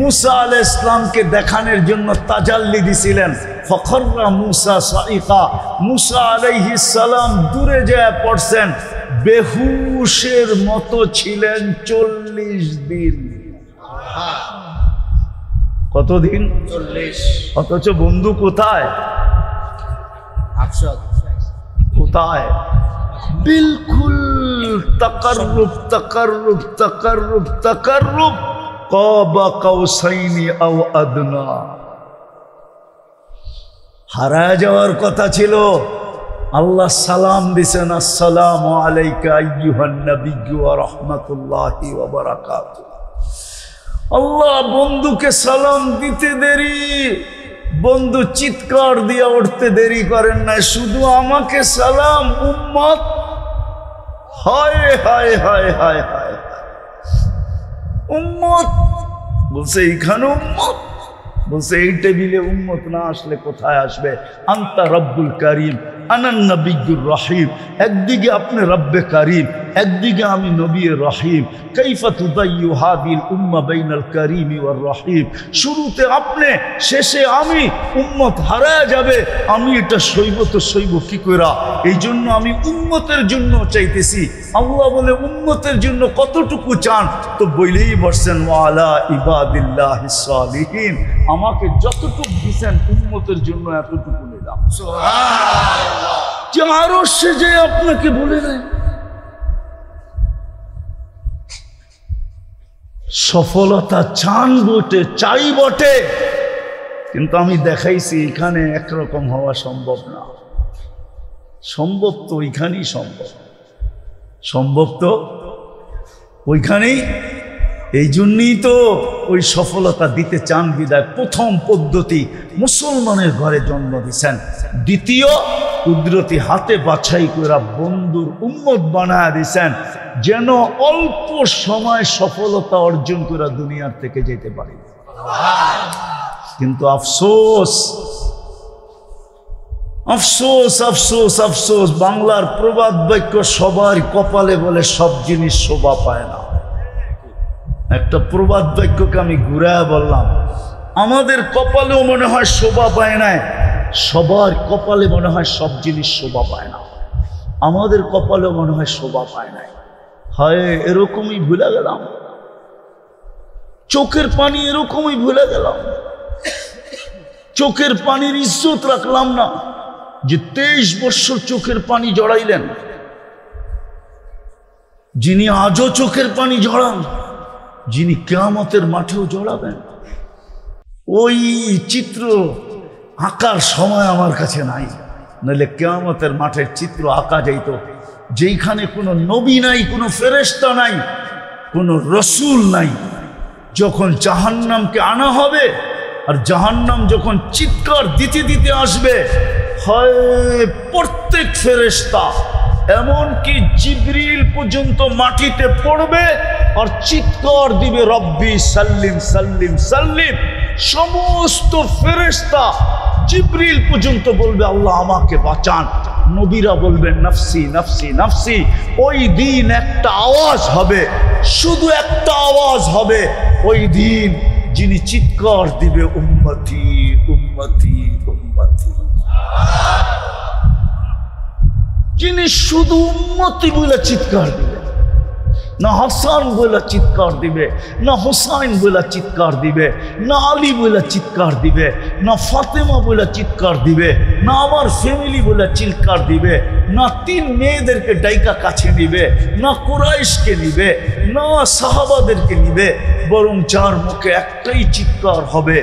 মুসা আলাইহিস সালামকে দেখানোর জন্য তাজাল্লি দিছিলেন। ফখররা মুসা সাইকা, মুসা আলাইহিস সালাম দূরে যায় পড়ছেন, বেহুশের মতো ছিলেন 40 দিন। কতদিন? 40। অথচ বন্ধু কোথায়? কোথায়? বিলকুল তাকাররুব তাকাররুব তাকাররুব তাকাররুব, কাবা কাউসাইনি আও আদনা। হারায় যাওয়ার কথা ছিল, আল্লাহ সালাম দিছেন, আসসালামু আলাইকা আইয়ুহান নাবিয়্যু ওয়া রাহমাতুল্লাহি ওয়া বারাকাতুহু। আল্লাহ বন্ধুকে সালাম দিতে দেরি, বন্ধু চিৎকার দিয়ে উঠতে দেরি করেন না, শুধু আমাকে সালাম উম্মত। হায় হায় হায় হায় হায়, উম্মত বলছে এইখানে উম্মত, বলছে এই টেবিলে উম্মত না আসলে কোথায় আসবে? আনতা রব্বুল করিম আনান নবিয়্যুর রহিম। একদিকে আপনি রব্বে করিম, একদিকে আমি নবী রহিম। কাইফা তুদাইয়ু হাদিল উম্মাহ বাইনাল করিম ওয়ার রহিম। শুরুতে আপনি, শেষে আমি, উম্মত হারায় যাবে, আমি এটা সইব তো সইব কি কইরা? এই জন্য আমি উম্মতের জন্য চাইতেছি। আল্লাহ বলে উম্মতের জন্য কতটুকু চান? তো বইলেই বসছেন ওয়ালা ইবাদিল্লাহিস সালিহিন, আমাকে যতটুকু দিয়েছেন উম্মতের জন্য এতটুকু নিলাম। সুবহানাল্লাহ, যে আরো সে যে আপনাকে বলে দেয় সফলতা চান বটে, চাই বটে, কিন্তু আমি দেখাইছি এখানে একরকম হওয়া সম্ভব না। সম্ভব তো ওইখানেই সম্ভব, সম্ভব তো ওইখানেই। এই জন্যই তো ওই সফলতা দিতে চান বিদায় প্রথম পদ্ধতি মুসলমানের ঘরে জন্ম দিয়েছেন, দ্বিতীয় কুদরতি হাতে বাছাই করে বন্ধুর উম্মত বানায় দিয়েছেন যেন অল্প সময় সফলতা অর্জন করে দুনিয়ার থেকে যেতে পারি। কিন্তু আফসোস আফসোস আফসোস আফসোস, বাংলার প্রবাদ বাক্য সবার কপালে বলে সব জিনিস শোভা পায় না। একটা প্রবাদ বাক্যকে আমি ঘুরায় বললাম, আমাদের কপালেও মনে হয় শোভা পায় না, সবার কপালে মনে হয় সব জিনিস শোভা পায় না, আমাদের কপালেও মনে হয় শোভা পায় না। হয় এরকমই ভুলে গেলাম, চোখের পানি এরকমই ভুলে গেলাম, চোখের পানির ইজ্জত রাখলাম না। যে 23 বছর চোখের পানি জড়াইলেন, যিনি আজও চোখের পানি জড়ান, যিনি কিয়ামতের মাঠেও জড়াবেন, ওই চিত্র আঁকার সময় আমার কাছে নাই, নইলে কিয়ামতের মাঠের চিত্র আঁকা যাইত যেইখানে কোনো নবী নাই, কোনো ফেরেশতা নাই, কোনো রসুল নাই। যখন জাহান্নামকে আনা হবে আর জাহান্নাম যখন চিৎকার দিতে দিতে আসবে, হয় প্রত্যেক ফেরেশতা এমনকি জিবরিল পর্যন্ত মাটিতে পড়বে আর চিৎকার দিবে রব্বি সাল্লিম সাল্লিম সাল্লিম। সমস্ত ফেরেশতা জিবরিল পর্যন্ত বলবে আল্লাহ আমাকে বাঁচান, নবীরা বলবেন নফসি নফসি নফসি। ওই দিন একটা আওয়াজ হবে, শুধু একটা আওয়াজ হবে ওই দিন, যিনি চিৎকার দিবে উম্মতি উম্মতি উম্মতি, যিনি শুধু উম্মতি বলে চিৎকার দিবে, না হাসান বলে চিৎকার দিবে, না হুসাইন বলে চিৎকার দিবে, না আলী বলে চিৎকার দিবে, না ফাতেমা বলে চিৎকার দিবে, না আমার ফ্যামিলি বলে চিৎকার দিবে, না 3 মেয়েদেরকে ডাইকা কাছে নিবে, না কুরাইশকে নিবে, না সাহাবাদেরকে নিবে, বরং যার মুখে একটাই চিৎকার হবে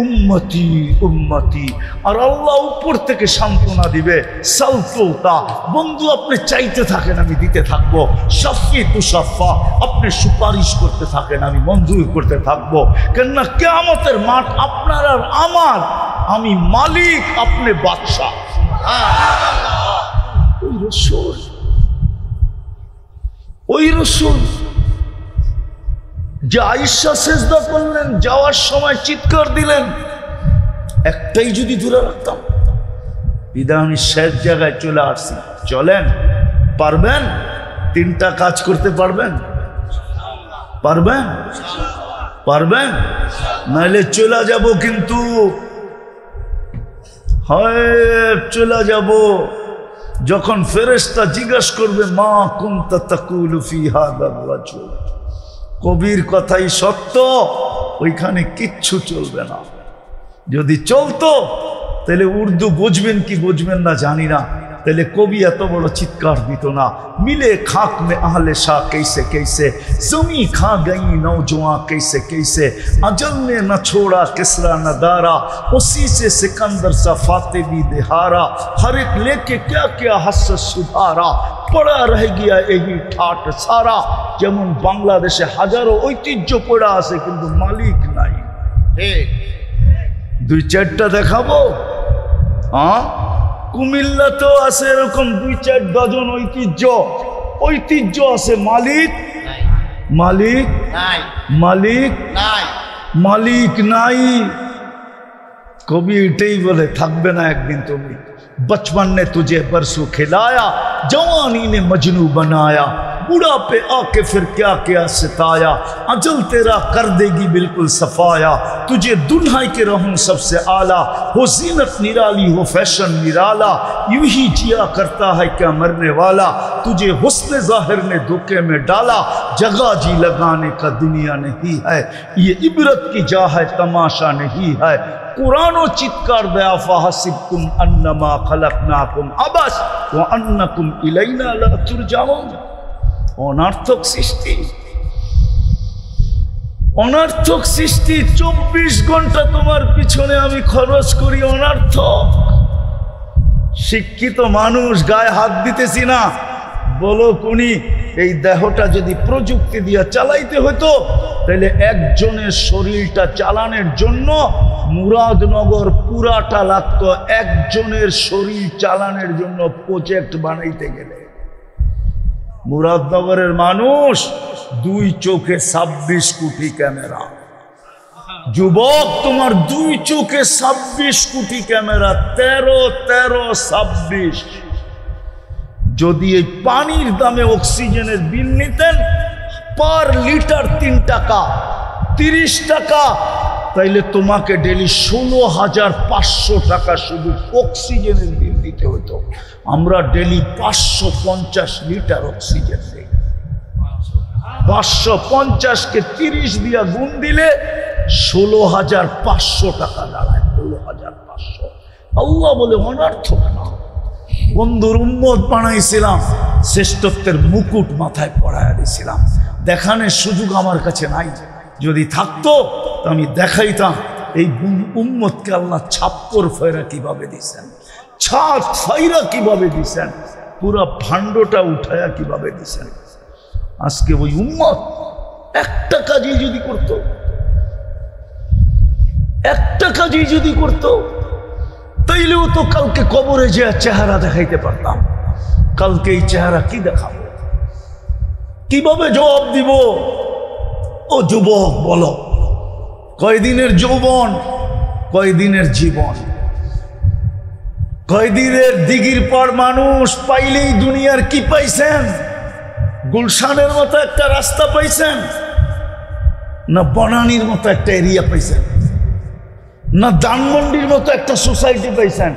উম্মতি উম্মতি। আর আল্লাহ উপর থেকে সান্ত্বনা দিবে সালফুতা, বন্ধু আপনি চাইতে থাকেন আমি দিতে থাকবো, শাফি তুষাফা আপনি সুপারিশ করতে থাকেন আমি মঞ্জুর করতে থাকবো। কেননা কিয়ামতের মাঠ আপনার আর আমার, আমি মালিক আপনি বাদশা। ওই রসূল, ওই রসূল যে আয়েশা সেজদা করলেন, যাওয়ার সময় চিৎকার দিলেন, একটাই যদি দূরে রাখতাম, বিদায় আমি শেষ জায়গায় চলে আসছি। চলেন, পারবেন? 3টা কাজ করতে পারবেন? পারবেন? পারবেন? নাইলে চলে যাব, কিন্তু হয় চলে যাব যখন ফেরেশতা জিজ্ঞাসা করবে মা কুনতা তাকুলু ফি হাদার রাজুল, কবির কথাই সত্য, ওইখানে কিচ্ছু চলবে না। যদি চলতো তাহলে উর্দু বুঝবেন কি বুঝবেন না জানি না, তাহলে কবি এত বড় চিৎকার দিত না, মিলে খাক মে আহলে শাহ कैसे कैसे, जमी खा गई नौजवान कैसे कैसे, अजल ने न छोड़ा किसरा न दारा, उसी से सिकंदर सा फातिमी दिहारा, हर एक लेके क्या क्या हसरत सुधारा, पड़ा रह गया यही ठाट सारा। যেমন বাংলাদেশে হাজারো ঐতিহ্য পড়া আছে কিন্তু মালিক নাই। ঠিক 2-4টা দেখাবো। হ্যাঁ, কুমিল্লাতেও আছে এরকম 2-4 ডজন ঐতিহ্য, ঐতিহ্য আছে, মালিক মালিক নাই, মালিক নাই, মালিক নাই। কবি এটাই বলে থাকবে না একদিন তুমি। बचपन ने तुझे बरसों खिलाया, जवानी ने मजनू बनाया, बुढ़ापे आके फिर क्या क्या सिताया, अजल तेरा कर देगी बिल्कुल सफाया, तुझे दुल्हा के रहूं सबसे आला, हो जीनत निराली हो फैशन निराला, यूं ही जिया करता है क्या मरने वाला, तुझे हुस्न जाहिर ने धोखे में डाला, जगह जी लगाने का दुनिया नहीं है, ये इबरत की जा है तमाशा नहीं है। कुरानो चित्कार दया फाहसिबतुम अन्नमा खलकनाकुम अबस व अन्नकुम इलैना ला तुरजाउन। অনার্থক সৃষ্টি, অনার্থক সৃষ্টি। 24 ঘন্টা তোমার পিছনে আমি খরচ করি, অনার্থক। শিক্ষিত মানুষ গায়ে হাত দিতেছি না, বলো কোনি এই দেহটা যদি প্রযুক্তি দিয়ে চালাইতে হতো তাহলে একজনের শরীরটা চালানোর জন্য মুরাদনগর পুরাটা লাগতো একজনের শরীর চালানোর জন্য প্রজেক্ট বানাইতে গেলে। মুরাদনগরের মানুষ 2 চোখে 26 কোটি ক্যামেরা। যুবক, তোমার 2 চোখে 26 কোটি ক্যামেরা, 13 যদি এই পানির দামে অক্সিজেনের বিল নিতেন পার লিটার 3 টাকা 30 টাকা, তাইলে তোমাকে ডেলি 16,500 টাকা শুধু অক্সিজেনের বিল দিতে হতো। আমরা ডেলি 550 লিটার অক্সিজেন দিই। 550-কে 30 দিয়া গুণ দিলে 16,500 টাকা দাঁড়ায়। 16,500। আল্লাহ বলে অনর্থক না। বন্ধুর উম্মত বানাইছিলাম, শ্রেষ্ঠত্বের মুকুট মাথায় পরাইয়া দিয়েছিলাম। দেখানোর সুযোগ আমার কাছে নাই, যদি থাকতো তো আমি দেখাইতাম এই উম্মতকে আল্লাহ ছাপ্পর ফয়রা কিভাবে দিয়েছেন, ছাদ ফাইরা কিভাবে দিয়েছেন, পুরা ভাণ্ডটা উঠায়া কিভাবে দিয়েছেন। আজকে ওই উম্মত একটা কাজই যদি করত, একটা কাজই যদি করত, তাইলেও তো কালকে কবরে যে চেহারা দেখাইতে পারতাম। কালকে এই চেহারা কি দেখাবো, কিভাবে জবাব দিব? ও যুবক বলো, কয়দিনের যৌবন, কয়দিনের জীবন, কয়দিনের দিঘির পর মানুষ পাইলেই দুনিয়ার কি পাইছেন? গুলশানের মতো একটা রাস্তা পাইছেন, না বনানীর মতো একটা এরিয়া পাইছেন, না ধানমন্ডির মতো একটা সোসাইটি পাইছেন,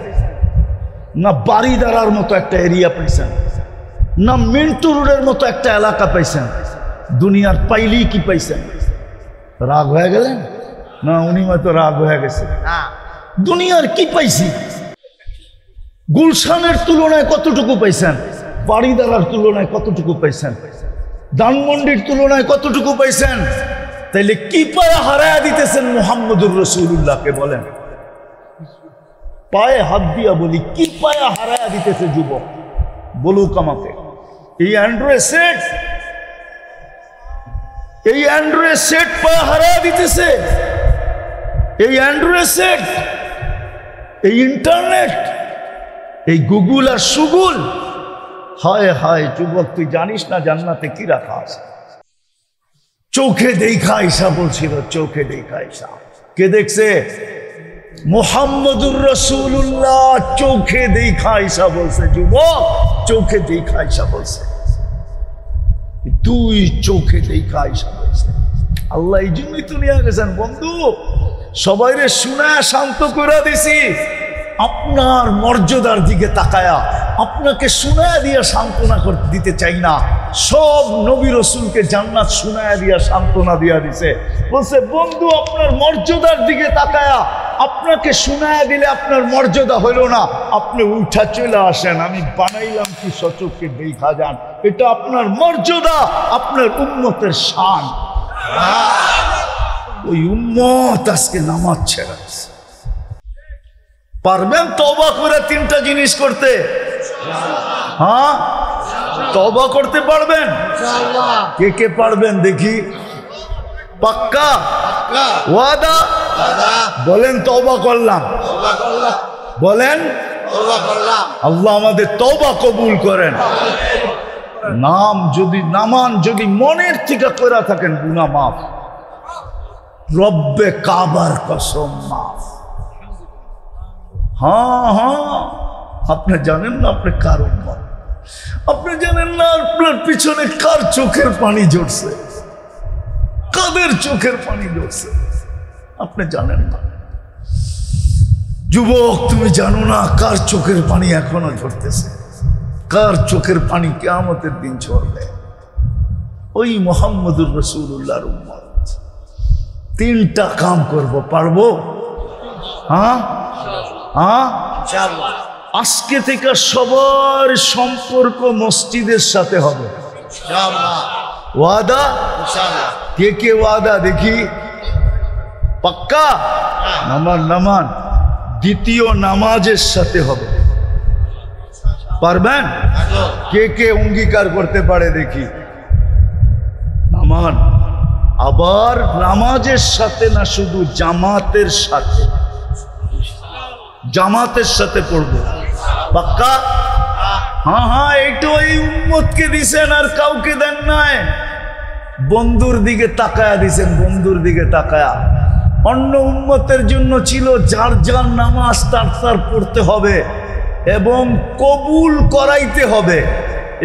না বাড়িদারার মতো একটা এরিয়া পাইছেন, না মিন্টু রোডের মতো একটা এলাকা পাইছেন। দুনিয়ার পাইলেই কি পাইছেন? রাগ হয়ে গেলেন? না, উনি হয়তো রাগ হয়ে গেছে। দুনিয়ার কি পাইছি? গুলশানের তুলনায় কতটুকু পাইছেন? বাড়িদারার তুলনায় কতটুকু পাইছেন? ধানমন্ডির তুলনায় কতটুকু পাইছেন? তাইলে কি পায়ে হারায়া দিতেছেন মুহাম্মদুর রাসূলুল্লাহকে? বলেন, পায়ে হাত দিয়া বলি, কি পায়ে হারায়া দিতেছে যুবক? বলুক আমাকে। এই অ্যান্ড্রয়েড সেট, এই অ্যান্ড্রয়েড সেট পায়ে হারায়া দিতেছে। এই অ্যান্ড্রয়েড সেট, এই ইন্টারনেট, এই গুগল আর সুগুল। হায় হায় যুবক, তুই জানিস না জান্নাতে কি রাখা আছে? চোখে দেখা ঈসা বলছিল, চোখে দেখা ঈসা। কে দেখছে? মুহাম্মদুর রাসূলুল্লাহ চোখে দেখা ঈসা বলছে। যুবক, চোখে দেখা ঈসা বলছে, তুই চোখে দেখা ঈসা বলছে। আল্লাহ এই জন্যই তো নিয়ে গেছেন বন্ধু, সবাইরে শুনা শান্ত করে দিছি। আপনার মর্যাদার দিকে তাকায়া আপনাকে শুনায়া দিয়া সান্ত্বনা দিতে চাই না। সব নবী রসুলকে জান্নাত শুনায়া দিয়া সান্ত্বনা দিয়া দিছে। বলছে বন্ধু, আপনার মর্যাদার দিকে তাকায়া আপনাকে শুনায়া দিলে আপনার মর্যাদা হইল না, আপনি উঠা চলে আসেন, আমি বানাইলাম কি সচককে দেখা যান। এটা আপনার মর্যাদা, আপনার উম্মতের শান। ওই উম্মত আজকে নামাজ ছেড়েছে। পারবেন তওবা করে 3টা জিনিস করতে? হ্যাঁ, তওবা করতে পারবেন? কে কে পারবেন দেখি? পাক্কা ওয়াদা? বলেন তওবা করলাম। বলেন আল্লাহ আমাদের তওবা কবুল করেন। নামান যদি মনের থেকে কইরা থাকেন গুনাহ মাফ, রব্বে কাবার কসম মাফ। হ্যাঁ হ্যাঁ, আপনি জানেন না আপনি কার উম্মত, আপনি জানেন না আপনার পিছনে কার চোখের পানি ঝরছে, কাদের চোখের পানি ঝরছে, আপনি জানেন না। যুবক, তুমি জানো না কার চোখের পানি এখনো ঝরতেছে, কার চোখের পানি কিয়ামতের দিন ঝরবে? ওই মুহাম্মদুর রাসূলুল্লাহর উম্মত। 3টা কাম করব, পারবো? হ্যাঁ হ্যাঁ, আজকে থেকে সবার সম্পর্ক মসজিদের সাথে হবে। ওয়াদা? কে কে ওয়াদা দেখি? পাক্কা? নামান দ্বিতীয় নামাজের সাথে হবে। পারবেন? কে কে অঙ্গীকার করতে পারে দেখি? সমান। আবার নামাজের সাথে না, শুধু জামাতের সাথে, জামাতের সাথে পড়বো পাক্কা? হ্যাঁ হ্যাঁ, এইটা ওই উম্মতকে দিছেন আর কাউকে দেন নাই। বন্ধুর দিকে তাকায়া দিছেন, বন্ধুর দিকে তাকায়া। অন্য উম্মতের জন্য ছিল যার যার নামাজ তার তার পড়তে হবে এবং কবুল করাইতে হবে।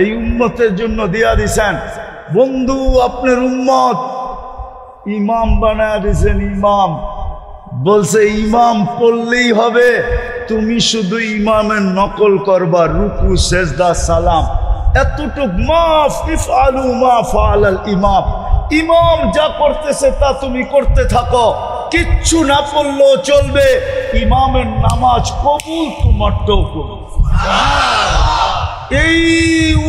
এই উম্মতের জন্য দিয়া দিছেন বন্ধু, আপনার উম্মত ইমাম বানায়া দিছেন। ইমাম বলছে ইমাম পড়লেই হবে, তুমি শুধু ইমামের নকল করবা, রুকু সেজদা সালাম এতটুক। মাফ ইফআলু মা ফাআলাল ইমাম, ইমাম যা করতেছে তা তুমি করতে থাকো, কিচ্ছু না পড়লেও চলবে। ইমামের নামাজ কবুল, তোমারটাও কবুল। এই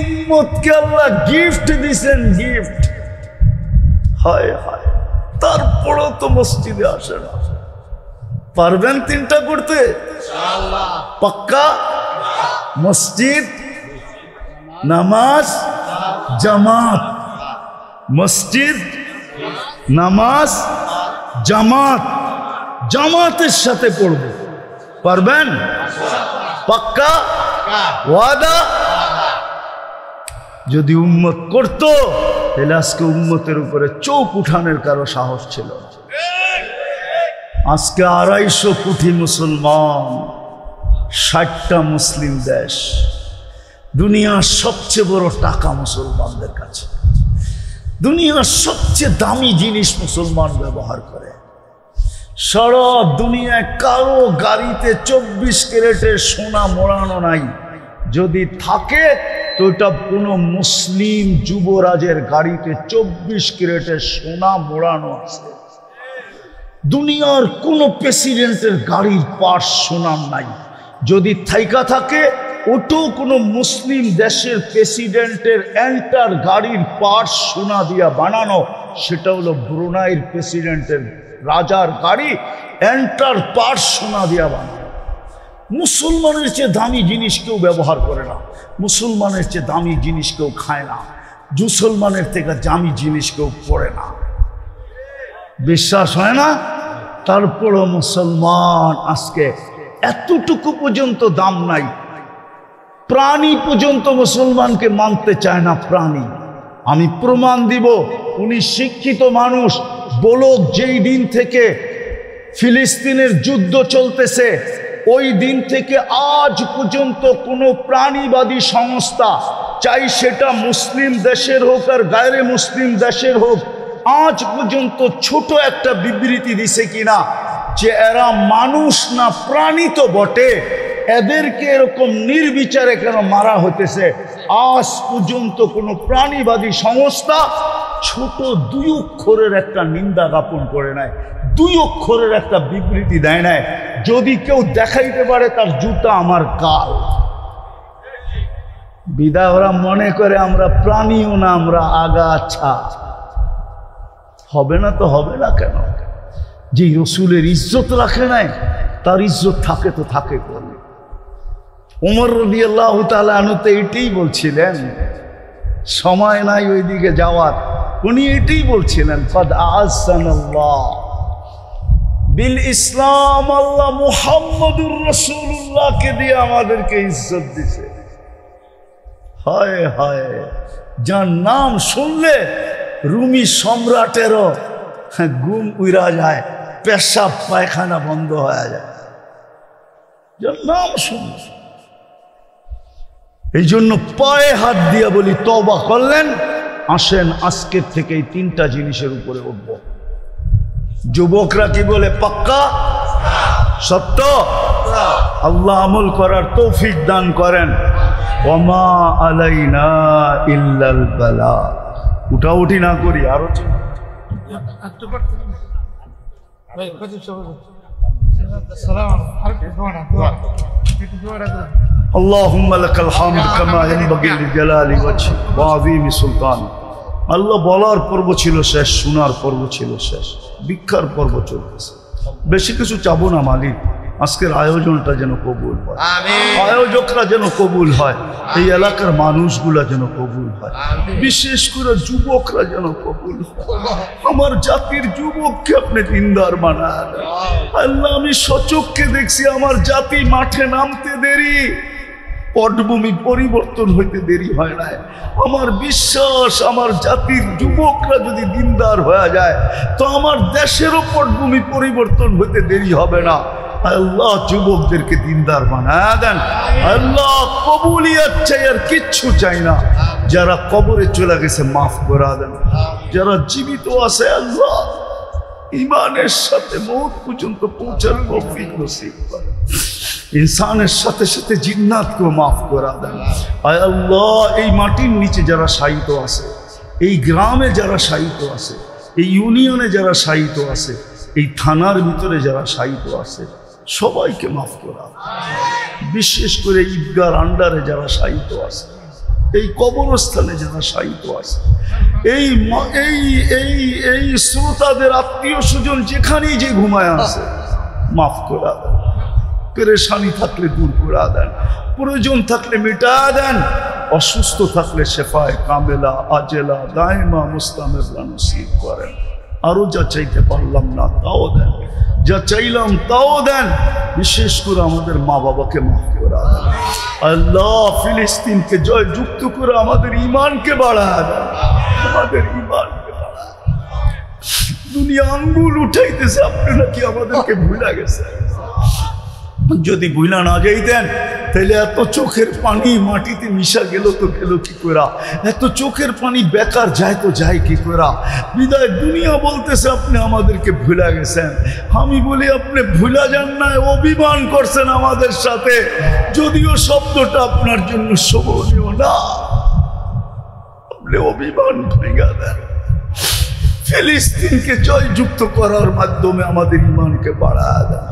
উম্মতকে আল্লাহ গিফট দিছেন, গিফট। হায় হায়, তারপরেও তো মসজিদে আসে না। পারবেন তিনটা করতে পাক্কা? মসজিদ, নামাজ, জামাত। মসজিদ, নামাজ, জামাত, জামাতের সাথে পড়ব। পারবেন পাক্কা? ওয়াদা? যদি উম্মত করতো তাহলে আজকে উম্মতের উপরে চোখ উঠানোর কারো সাহস ছিল। আজকে 250 কোটি মুসলমান, 60টা মুসলিম দেশ, দুনিয়ার সবচেয়ে বড় টাকা মুসলমানদের কাছে, দুনিয়ার সবচেয়ে দামি জিনিস মুসলমান ব্যবহার করে। সারা দুনিয়ায় কারো গাড়িতে 24 ক্যারেটের সোনা মোড়ানো নাই। যদি থাকে তো এটা কোনো মুসলিম যুবরাজের গাড়িতে 24 ক্যারেটের সোনা মোড়ানো আছে। দুনিয়ার কোনো প্রেসিডেন্টের গাড়ির পার্টস সোনার নাই। যদি থাইকা থাকে ওটাও কোনো মুসলিম দেশের প্রেসিডেন্টের এন্টার গাড়ির পার্টস সোনা দিয়া বানানো। সেটা হলো ব্রুনাইয়ের প্রেসিডেন্টের রাজার গাড়ি, এন্টার পার্টস সোনা দিয়া বানানো। মুসলমানের চেয়ে দামি জিনিস কেউ ব্যবহার করে না, মুসলমানের চেয়ে দামি জিনিস কেউ খায় না, মুসলমানের থেকে দামি জিনিস কেউ পড়ে না। বিশ্বাস হয় না? তারপরও মুসলমান আজকে এতটুকু পর্যন্ত দাম নাই। প্রাণী পর্যন্ত মুসলমানকে মানতে চায় না, প্রাণী। আমি প্রমাণ দিব, উনি শিক্ষিত মানুষ। বলুক, যেই দিন থেকে ফিলিস্তিনের যুদ্ধ চলতেছে ওই দিন থেকে আজ পর্যন্ত কোনো প্রাণীবাদী সংস্থা, চাই সেটা মুসলিম দেশের হোক আর গায়রে মুসলিম দেশের হোক, আজ পর্যন্ত ছোট একটা বিবৃতি দিছে কিনা যে এরা মানুষ না প্রাণী তো বটে, এদেরকে এরকম নির্বিচারে কেন মারা হতেছে? আজ পর্যন্ত কোনো প্রাণীবাদী সংস্থা ছোট 2 অক্ষরের একটা নিন্দা জ্ঞাপন করে নাই, 2 অক্ষরের একটা বিবৃতি দেয় নাই। যদি কেউ দেখাইতে পারে তার জুতা আমার কাল। বিদায় ওরা মনে করে আমরা প্রাণীও না, আমরা আগাছা। হবে না তো হবে না কেন? যে রসুলের ইজ্জত রাখে নাই তার ইজ্জত থাকে তো থাকে করে। ওমর রাদিয়াল্লাহু তাআলা আনহু তো এটাই বলছিলেন, সময় নাই ওইদিকে যাওয়ার। উনি এটাই বলছিলেন, কদ আ'আযানাল্লাহ বিল ইসলাম, আল্লাহ মুহাম্মদুর রাসূলুল্লাহকে দিয়ে আমাদেরকে ইজ্জত দিছে। হায় হায়, যার নাম শুনলে রুমি সম্রাটেরও ঘুম উড়া যায়, পেশাব পায়খানা বন্ধ হয়ে যায়, যার নাম শুনলে। এই জন্য পায়ে হাত দিয়ে বলি, তওবা করলেন? আসেন আজকের থেকে এই 3টা জিনিসের উপরে উঠব। যুবকরা কি বলে? পাক্কা সত্য? আল্লাহ আমল করার তৌফিক দান করেন। ওমা আলাইনা ইল্লাল বালা। উঠাউঠি না করি, আরো আল্লাহুম্মা লাকাল হামদ কামা ইয়ানবাগি লিজালালি ওয়াজহি ওয়া আযীমি সুলতানি। আল্লাহ বলার পর্ব ছিল শেষ, শোনার পর্ব ছিল শেষ, ভিক্ষার পর্ব চলতেছে। বেশি কিছু চাবো না মালিক, আজকের আয়োজনটা যেন কবুল হয়, আয়োজকরা যেন কবুল হয়, এই এলাকার মানুষগুলা যেন কবুল হয়, বিশেষ করে যুবকরা যেন কবুল হয়। আমার জাতির যুবককে আপনি দিনদার বানান আল্লাহ। আমি সচক্ষে দেখছি আমার জাতি মাঠে নামতে দেরি, পটভূমি পরিবর্তন হইতে দেরি হয় না। আমার বিশ্বাস আমার জাতির যুবকরা যদি দিনদার হয়ে যায় তো আমার দেশেরও পটভূমি পরিবর্তন হইতে দেরি হবে না। আল্লাহ যুবকদেরকে দিনদার বানায় দেন আল্লাহ। কবুলিয়ত চাই, আর কিচ্ছু চাই না। যারা কবরে চলে গেছে মাফ করে দেন, যারা জীবিত আছে আল্লাহ ইমানের সাথে মওত পর্যন্ত পৌঁছার তৌফিক নসিব করেন। ইনসানের সাথে সাথে জিন্নাতকেও মাফ করে দেন আয় আল্লাহ। এই মাটির নিচে যারা শায়িত আছে, এই গ্রামে যারা শায়িত আছে, এই ইউনিয়নে যারা শায়িত আছে, এই থানার ভিতরে যারা শায়িত আছে, সবাইকে মাফ করা। বিশেষ করে ঈদগার আন্ডারে যারা শায়িত আছে, এই কবরস্থানে যারা শায়িত আছে, এই এই শ্রোতাদের আত্মীয় স্বজন যেখানেই যে ঘুমায় আছে মাফ করা দেন। পেরেশানি থাকলে দূর করে দেন, প্রয়োজন থাকলে মিটা দেন, অসুস্থ থাকলে শেফায়ে কামেলা আজেলা দায়মা মুস্তামেররা নসিব করেন। আরো যা চাইতে পারলাম না তাও দেন, যা চাইলাম তাও দেন। বিশেষ করে আমাদের মা বাবাকে মাফ করে দেন আল্লাহ। ফিলিস্তিনকে জয় যুক্ত করে আমাদের ঈমানকে বাড়ায় দেন, আমাদের ঈমানকে বাড়ায়। দুনিয়া আঙ্গুল উঠাইতেছে, আপনি নাকি আমাদেরকে ভুলে গেছেন। যদি ভুলা না যাইতেন তাহলে এত চোখের পানি মাটিতে মিশা গেল তো গেল কি করে? এত চোখের পানি বেকার যায় তো যায় কি করে? বিদায় দুনিয়া বলতেছে আপনি আমাদেরকে ভুলা গেছেন। আমি বলি আপনি ভুলা যান না, অভিমান করছেন আমাদের সাথে, যদিও শব্দটা আপনার জন্য শোভনীয় না। আপনি অভিমান ভেঙে দেন, ফিলিস্তিনকে জয়যুক্ত করার মাধ্যমে আমাদের ঈমানকে বাড়ায় দেন,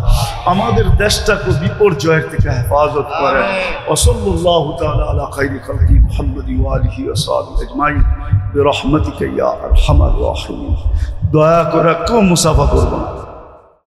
আমাদের দেশটাকে বিপর্যয়ের থেকে হেফাজত করেন। ওয়াসাল্লাল্লাহু তাআলা আলা খায়রি খালকি মুহাম্মাদি ওয়া আলিহি ওয়া সাহবিহি আজমাইন বিরহমাতিকা ইয়া আরহামার রাহিমিন। দয়া করে কেউ মুসাফা করবেন না।